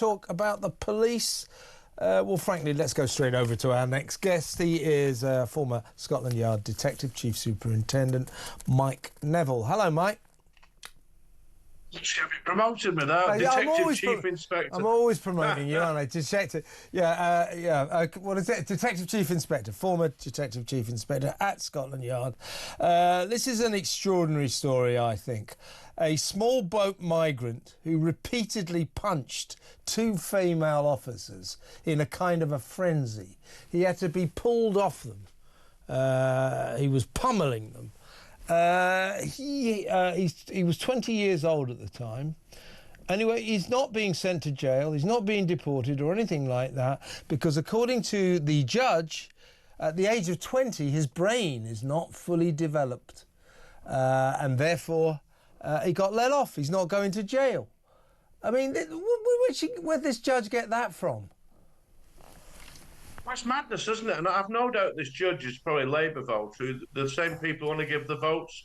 talk about the police. Well, frankly, let's go straight over to our next guest. He is former Scotland Yard Detective Chief Superintendent Mike Neville. Hello, Mike. Should be promoted me though, Detective Chief Inspector. I'm always promoting you, aren't I? Detective, what is it? Detective Chief Inspector, former Detective Chief Inspector at Scotland Yard. This is an extraordinary story, I think. A small boat migrant who repeatedly punched two female officers in a kind of a frenzy. He had to be pulled off them. He was pummeling them. He was 20 years old at the time. Anyway, he's not being sent to jail. He's not being deported or anything like that because, according to the judge, at the age of 20, his brain is not fully developed, and therefore he got let off. He's not going to jail. I mean, where'd this judge get that from? That's madness, isn't it? And I've no doubt this judge is probably Labour voters, the same people want to give the votes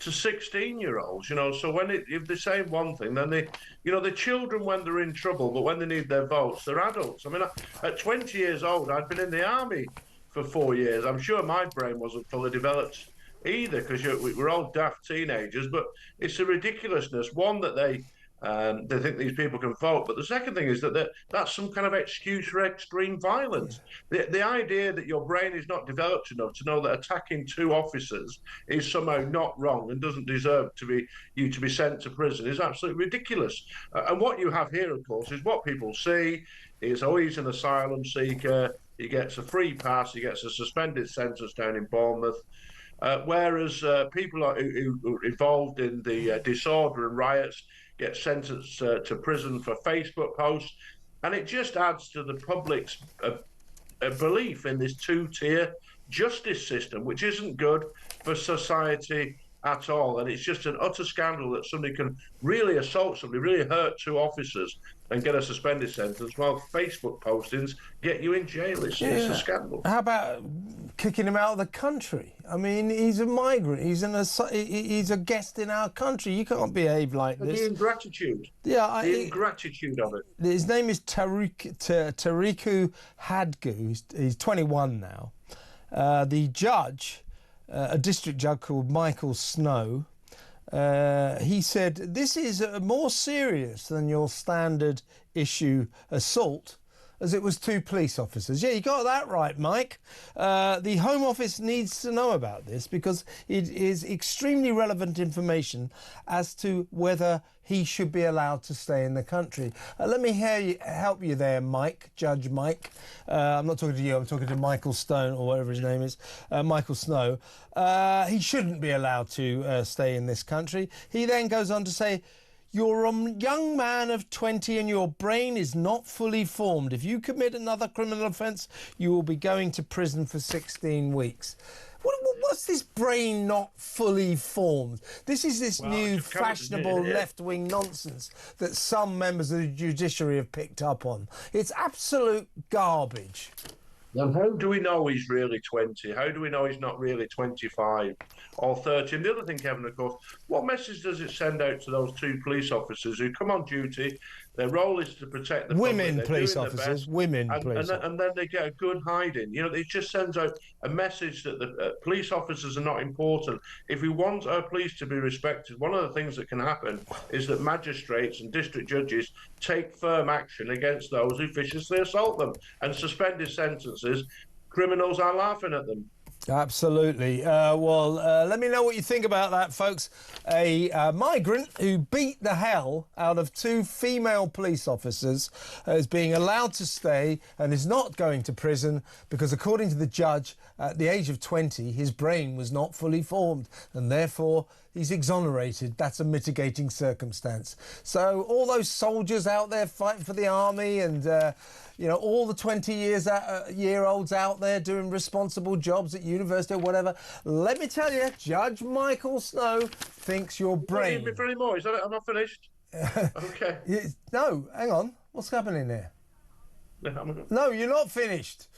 to 16-year-olds, you know. So if they say one thing, then the children when they're in trouble, but when they need their votes, they're adults. I mean, at 20 years old, I'd been in the army for 4 years. I'm sure my brain wasn't fully developed either, because we're all daft teenagers. But it's a ridiculousness. One, that they think these people can vote, but the second thing is that that's some kind of excuse for extreme violence. The idea that your brain is not developed enough to know that attacking two officers is somehow not wrong and doesn't deserve you to be sent to prison is absolutely ridiculous. And what you have here, of course, is what people see is, oh, he's an asylum seeker, he gets a free pass, he gets a suspended sentence down in Bournemouth. Whereas people who are involved in the disorder and riots get sentenced to prison for Facebook posts. And it just adds to the public's belief in this two-tier justice system, which isn't good for society at all. And it's just an utter scandal that somebody can really assault somebody, really hurt two officers and get a suspended sentence, while Facebook postings get you in jail. It's a scandal. How about kicking him out of the country? I mean, he's a migrant. He's a guest in our country. You can't behave like this. The ingratitude. Yeah, the ingratitude of it. His name is Tariku Hadgu. He's 21 now. The judge, a district judge called Michael Snow, he said, this is more serious than your standard issue assault, as it was two police officers. Yeah, you got that right, Mike. The Home Office needs to know about this because it is extremely relevant information as to whether he should be allowed to stay in the country. Let me help you there, Mike, Judge Mike. I'm not talking to you, I'm talking to Michael Stone, or whatever his name is, Michael Snow. He shouldn't be allowed to stay in this country. He then goes on to say, you're a young man of 20 and your brain is not fully formed. If you commit another criminal offence, you will be going to prison for 16 weeks. What's this brain not fully formed? This is this new fashionable left-wing nonsense that some members of the judiciary have picked up on. It's absolute garbage. And how do we know he's really 20? How do we know he's not really 25 or 30? And the other thing, Kevin, of course, what message does it send out to those two police officers who come on duty? Their role is to protect the women police officers, and then they get a good hiding. You know, it just sends out a message that the police officers are not important. If we want our police to be respected, one of the things that can happen is that magistrates and district judges take firm action against those who viciously assault them, and suspended sentences. Criminals are laughing at them. Absolutely. Let me know what you think about that, folks. A migrant who beat the hell out of two female police officers is being allowed to stay and is not going to prison because, according to the judge, at the age of 20, his brain was not fully formed and therefore he's exonerated. That's a mitigating circumstance. So all those soldiers out there fighting for the army and all the 20-year-olds out there doing responsible jobs at university or whatever, let me tell you, Judge Michael Snow thinks your brain... You don't need me for any more. Is that it? I'm not finished. Okay. No, hang on. What's happening here? No, you're not finished.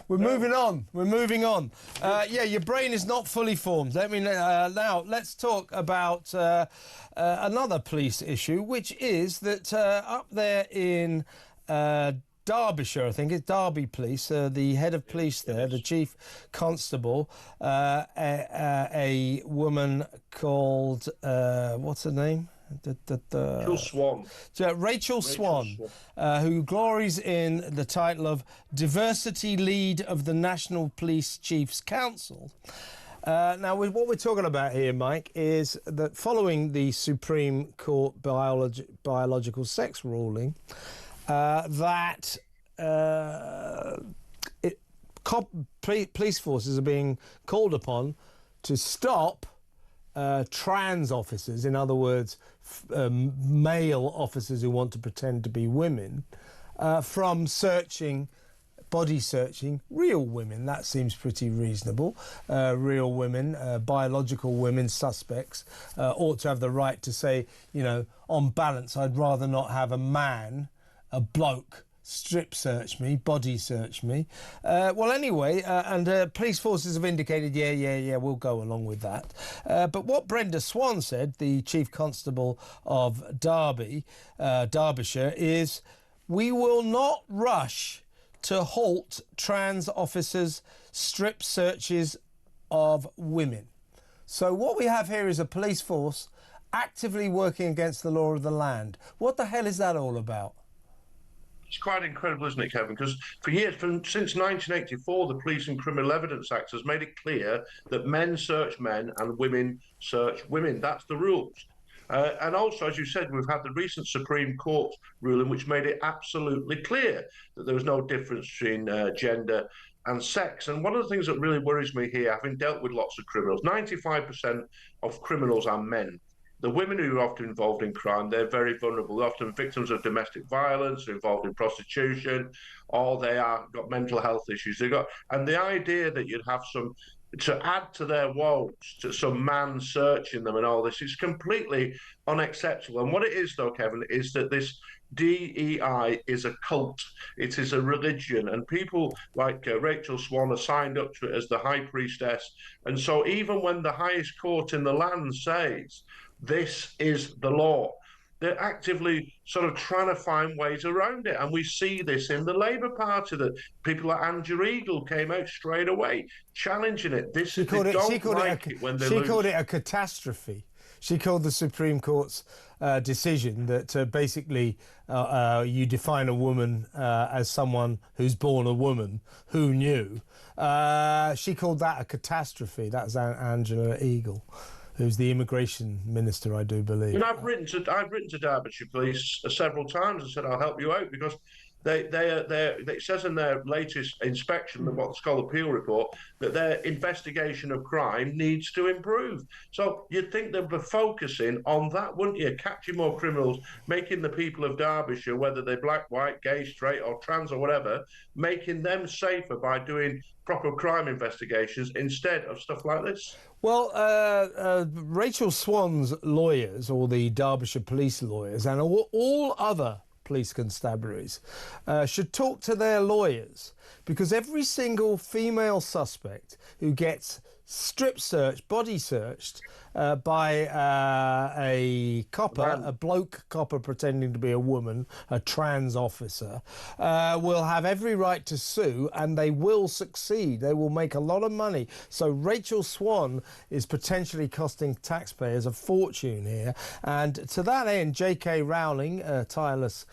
We're moving on. We're moving on. Yeah, your brain is not fully formed. Now let's talk about another police issue, which is that up there in Derbyshire, I think it's Derby Police, the head of police there, the chief constable, a woman called what's her name? Rachel Swan, who glories in the title of Diversity Lead of the National Police Chiefs Council. Now, what we're talking about here, Mike, is that following the Supreme Court biological sex ruling, police forces are being called upon to stop trans officers, in other words, male officers who want to pretend to be women, from body searching real women. That seems pretty reasonable. Real women, biological women, suspects, ought to have the right to say, you know, on balance, I'd rather not have a bloke, strip search me, body search me. Well, anyway, and police forces have indicated, yeah, we'll go along with that. But what Brenda Swan said, the Chief Constable of Derbyshire, is we will not rush to halt trans officers' strip searches of women. So what we have here is a police force actively working against the law of the land. What the hell is that all about? It's quite incredible, isn't it, Kevin? Because for years, since 1984, the Police and Criminal Evidence Act has made it clear that men search men and women search women. That's the rules. And also, as you said, we've had the recent Supreme Court ruling which made it absolutely clear that there was no difference between gender and sex. And one of the things that really worries me here, having dealt with lots of criminals, 95% of criminals are men. The women who are often involved in crime, they're very vulnerable. They're often victims of domestic violence, they're involved in prostitution, or they are got mental health issues. And the idea that you'd have to add to their woes, to some man searching them and all this is completely unacceptable. And what it is, though, Kevin, is that this DEI is a cult. It is a religion, and people like Rachel Swan are signed up to it as the high priestess. And so even when the highest court in the land says this is the law, they're actively sort of trying to find ways around it. And we see this in the Labour Party, that people like Andrew Eagle came out straight away challenging it. She called it a catastrophe. She called the Supreme Court's decision that basically you define a woman as someone who's born a woman. Who knew? She called that a catastrophe. That's Angela Eagle, who's the immigration minister, I do believe. And I've written to Derbyshire Police several times and said I'll help you out, because it says in their latest inspection, what's called appeal report, that their investigation of crime needs to improve. So you'd think they'd be focusing on that, wouldn't you? Catching more criminals, making the people of Derbyshire, whether they're black, white, gay, straight or trans or whatever, making them safer by doing proper crime investigations instead of stuff like this. Well, Rachel Swan's lawyers, or the Derbyshire police lawyers, and all other police constabularies should talk to their lawyers, because every single female suspect who gets strip searched, body searched by a copper, a bloke copper pretending to be a woman, a trans officer, will have every right to sue, and they will succeed. They will make a lot of money. So Rachel Swan is potentially costing taxpayers a fortune here. And to that end, J.K. Rowling, a tireless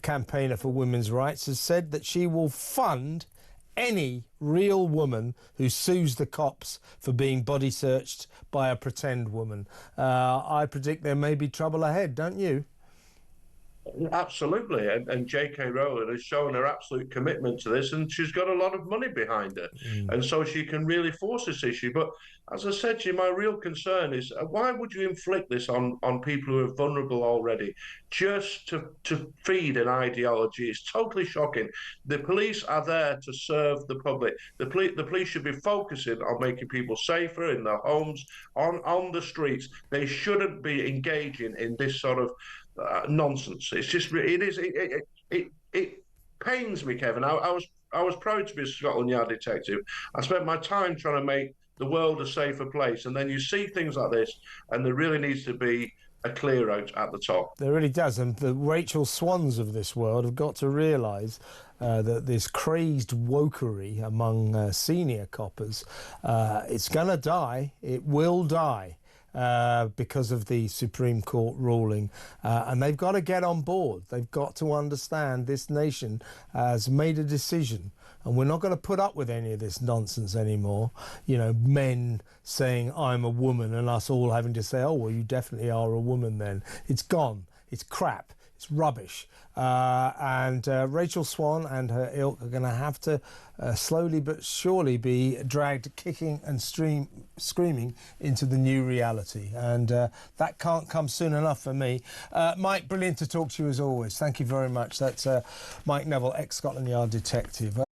campaigner for women's rights, has said that she will fund any real woman who sues the cops for being body searched by a pretend woman. I predict there may be trouble ahead, don't you? Absolutely, and J.K. Rowling has shown her absolute commitment to this, and she's got a lot of money behind her, and so she can really force this issue. But as I said to you, my real concern is why would you inflict this on people who are vulnerable already, just to feed an ideology? It's totally shocking. The police are there to serve the public. The police should be focusing on making people safer in their homes, on the streets. They shouldn't be engaging in this sort of nonsense. It's just, pains me, Kevin. I was proud to be a Scotland Yard detective. I spent my time trying to make the world a safer place, and then you see things like this, and there really needs to be a clear out at the top. There really does, and the Rachel Swans of this world have got to realise that this crazed wokery among senior coppers, it's going to die. It will die. Because of the Supreme Court ruling, and they've got to get on board. They've got to understand this nation has made a decision, and we're not going to put up with any of this nonsense anymore. You know, men saying I'm a woman and us all having to say, oh, well, you definitely are a woman then. It's gone. It's crap. It's rubbish. And Rachel Swan and her ilk are going to have to slowly but surely be dragged kicking and screaming into the new reality. And that can't come soon enough for me. Mike, brilliant to talk to you as always. Thank you very much. That's Mike Neville, ex-Scotland Yard detective.